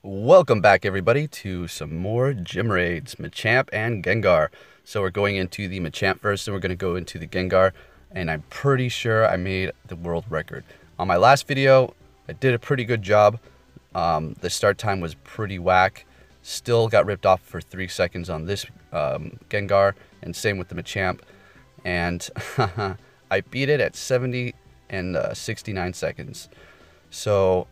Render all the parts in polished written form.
Welcome back, everybody, to some more gym raids, Machamp and Gengar. So we're going into the Machamp first, and we're going to go into the Gengar, and I'm pretty sure I made the world record. On my last video, I did a pretty good job. The start time was pretty whack. Still got ripped off for 3 seconds on this Gengar, and same with the Machamp. And I beat it at 70 and 69 seconds. So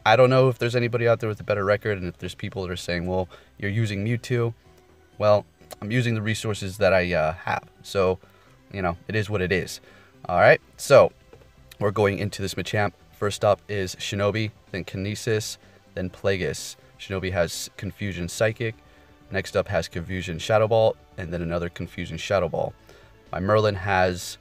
I don't know if there's anybody out there with a better record, and if there's people that are saying, well, you're using Mewtwo. Well, I'm using the resources that I have. So, you know, it is what it is. Alright, so we're going into this Machamp. First up is Shinobi, then Kinesis, then Plagueis. Shinobi has Confusion Psychic. Next up has Confusion Shadow Ball, and then another Confusion Shadow Ball. My Merlin has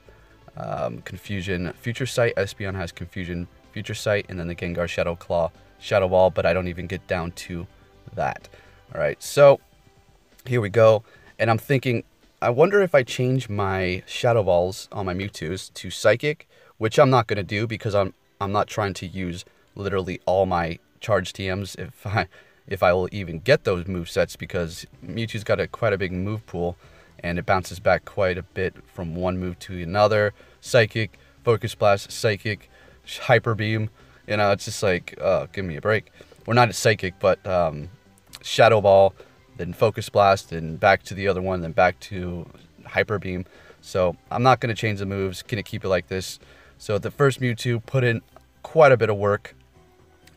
Confusion Future Sight. Espeon has Confusion Future Sight, and then the Gengar Shadow Claw Shadow Ball, but I don't even get down to that. Alright, so here we go. And I'm thinking, I wonder if I change my Shadow Balls on my Mewtwo's to Psychic, which I'm not going to do because I'm not trying to use literally all my charge TMs if I will even get those movesets, because Mewtwo's got quite a big move pool, and it bounces back quite a bit from one move to another. Psychic, Focus Blast, Psychic, Hyper Beam, you know, it's just like, give me a break. We're not at Psychic, but Shadow Ball, then Focus Blast, and back to the other one, then back to Hyper Beam. So I'm not going to change the moves, going to keep it like this. So the first Mewtwo put in quite a bit of work,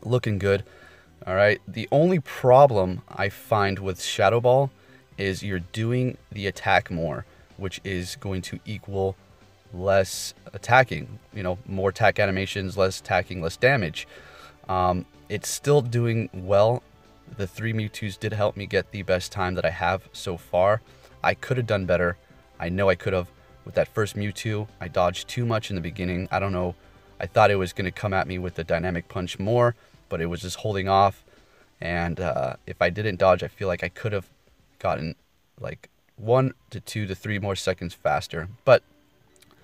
looking good. Alright, the only problem I find with Shadow Ball is you're doing the attack more, which is going to equal less attacking, you know, more attack animations, less attacking, less damage. It's still doing well. The 3 Mewtwo's did help me get the best time that I have so far. I could have done better. I know I could have. With that first Mewtwo, I dodged too much in the beginning. I don't know. I thought it was going to come at me with the dynamic punch more, but it was just holding off. And if I didn't dodge, I feel like I could have gotten like 1 to 2 to 3 more seconds faster. But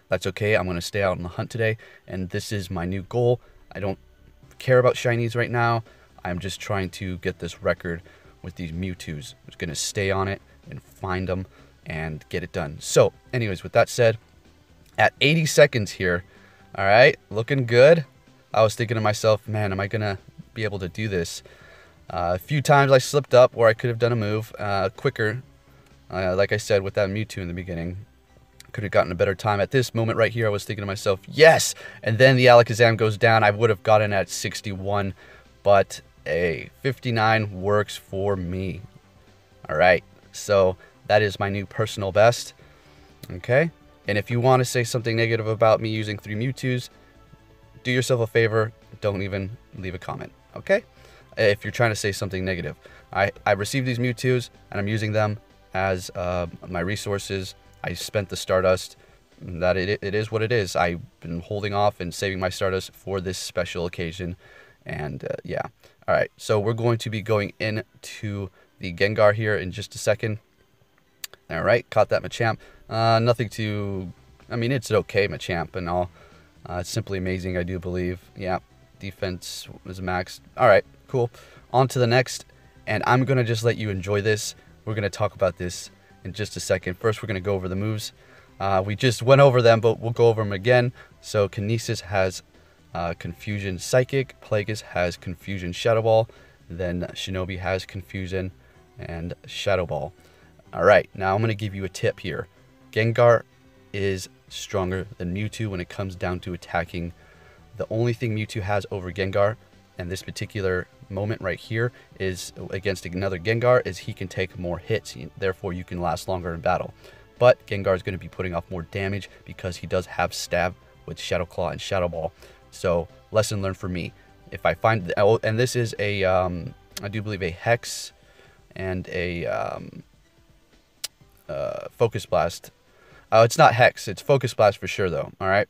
that's okay. I'm going to stay out on the hunt today, and this is my new goal. I don't care about shinies right now. I'm just trying to get this record with these Mewtwo's. I'm just going to stay on it and find them and get it done. So, anyways, with that said, at 80 seconds here, all right, looking good. I was thinking to myself, man, am I going to be able to do this? A few times I slipped up where I could have done a move quicker. Like I said, with that Mewtwo in the beginning, could have gotten a better time. At this moment right here, I was thinking to myself, yes! And then the Alakazam goes down. I would have gotten at 61, but a 59 works for me. Alright, so that is my new personal best. Okay? And if you want to say something negative about me using 3 Mewtwo's, do yourself a favor, don't even leave a comment. Okay? If you're trying to say something negative. I received these Mewtwo's, and I'm using them as my resources. I spent the Stardust. That it is what it is. I've been holding off and saving my Stardust for this special occasion. And yeah. Alright, so we're going to be going into the Gengar here in just a second. Alright, caught that Machamp. Nothing to... I mean, it's an okay Machamp and all. It's simply amazing, I do believe. Yeah, defense was maxed. Alright, cool. On to the next. And I'm going to just let you enjoy this. We're going to talk about this in just a second. First, we're going to go over the moves. We just went over them, but we'll go over them again. So Kinesis has Confusion Psychic. Plagueis has Confusion Shadow Ball. Then Shinobi has Confusion and Shadow Ball. Alright, now I'm going to give you a tip here. Gengar is stronger than Mewtwo when it comes down to attacking. The only thing Mewtwo has over Gengar, and this particular moment right here, is against another Gengar, is he can take more hits. Therefore, you can last longer in battle. But Gengar is going to be putting off more damage because he does have Stab with Shadow Claw and Shadow Ball. So, lesson learned for me. If I find... and this is a... I do believe a Hex and a Focus Blast. It's not Hex. It's Focus Blast for sure, though. Alright?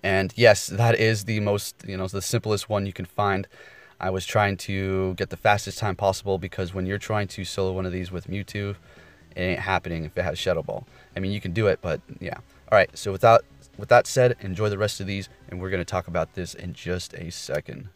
And yes, that is the most... you know, the simplest one you can find. I was trying to get the fastest time possible, because when you're trying to solo one of these with Mewtwo, it ain't happening if it has Shadow Ball. I mean, you can do it, but yeah. Alright, so with that said, enjoy the rest of these, and we're going to talk about this in just a second.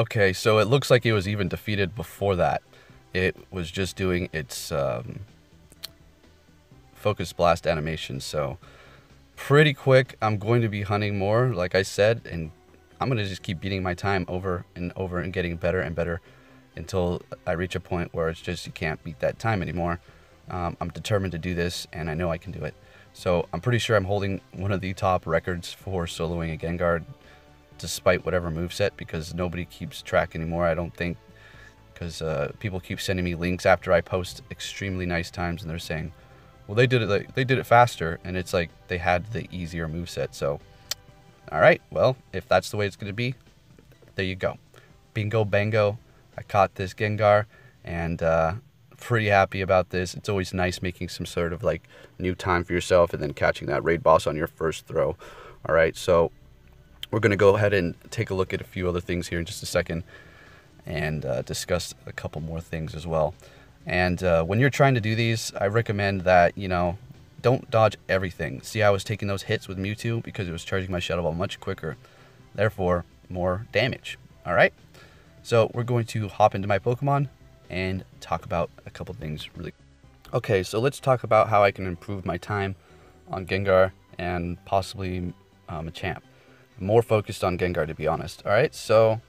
Okay, so it looks like it was even defeated before that. It was just doing its focus blast animation, so pretty quick. I'm going to be hunting more, like I said, and I'm going to just keep beating my time over and over and getting better and better until I reach a point where it's just you can't beat that time anymore. I'm determined to do this, and I know I can do it. So I'm pretty sure I'm holding one of the top records for soloing a Gengar, despite whatever moveset, because nobody keeps track anymore, I don't think, because people keep sending me links after I post extremely nice times, and they're saying, well, they did it faster, and it's like they had the easier moveset. So, all right, well, if that's the way it's going to be, there you go. Bingo bango, I caught this Gengar, and pretty happy about this. It's always nice making some sort of like new time for yourself and then catching that raid boss on your first throw. All right, so we're going to go ahead and take a look at a few other things here in just a second and discuss a couple more things as well. And when you're trying to do these, I recommend that, you know, don't dodge everything. See, I was taking those hits with Mewtwo because it was charging my Shadow Ball much quicker. Therefore, more damage. All right? So we're going to hop into my Pokemon and talk about a couple things really. Okay, so let's talk about how I can improve my time on Gengar and possibly Machamp. More focused on Gengar, to be honest. All right, so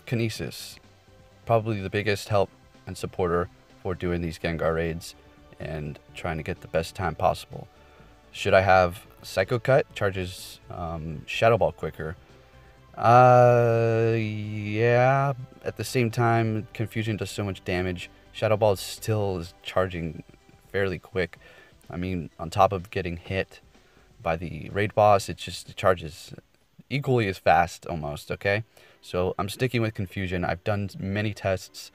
Kinesis, probably the biggest help and supporter for doing these Gengar raids and trying to get the best time possible. Should I have Psycho Cut? Charges Shadow Ball quicker. Yeah. At the same time, Confusion does so much damage. Shadow Ball still is charging fairly quick. I mean, on top of getting hit by the raid boss, it charges equally as fast almost, okay? So I'm sticking with Confusion. I've done many tests,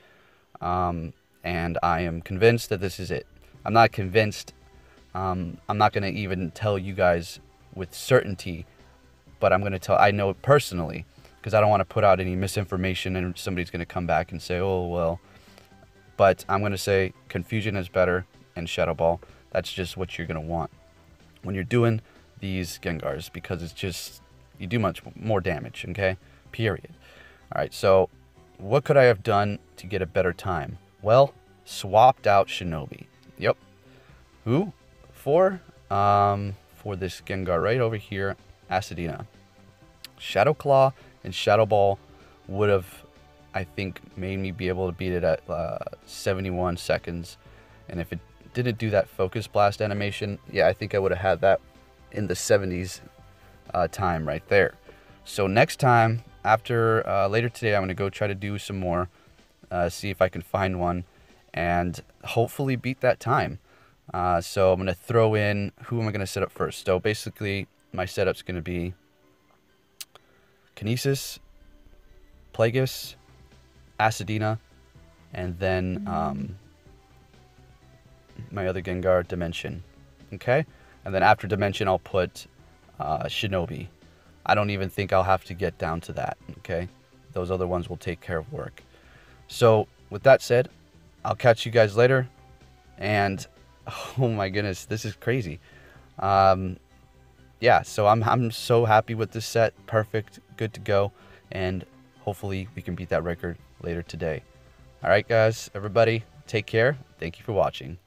and I am convinced that this is it. I'm not convinced. I'm not going to even tell you guys with certainty, but I'm going to tell, I know it personally, because I don't want to put out any misinformation and somebody's going to come back and say, oh, well. But I'm going to say Confusion is better and Shadow Ball. That's just what you're going to want when you're doing these Gengars, because it's just, you do much more damage, okay? Period. All right, so what could I have done to get a better time? Well, swapped out Shinobi. Yep. Who? For this Gengar right over here, Acidina. Shadow Claw and Shadow Ball would have, I think, made me be able to beat it at 71 seconds. And if it didn't do that Focus Blast animation, yeah, I think I would have had that in the 70s time right there. So next time, after later today, I'm going to go try to do some more, see if I can find one, and hopefully beat that time. So I'm going to throw in, who am I going to set up first? So basically, my setup's going to be Kinesis, Plagueis, Acidina, and then my other Gengar, Dimension. Okay? And then after Dimension, I'll put Shinobi. I don't even think I'll have to get down to that. Okay? Those other ones will take care of work. So, with that said, I'll catch you guys later. And, oh my goodness, this is crazy. Yeah, so I'm so happy with this set. Perfect, good to go, and hopefully we can beat that record later today. All right, guys, everybody, take care. Thank you for watching.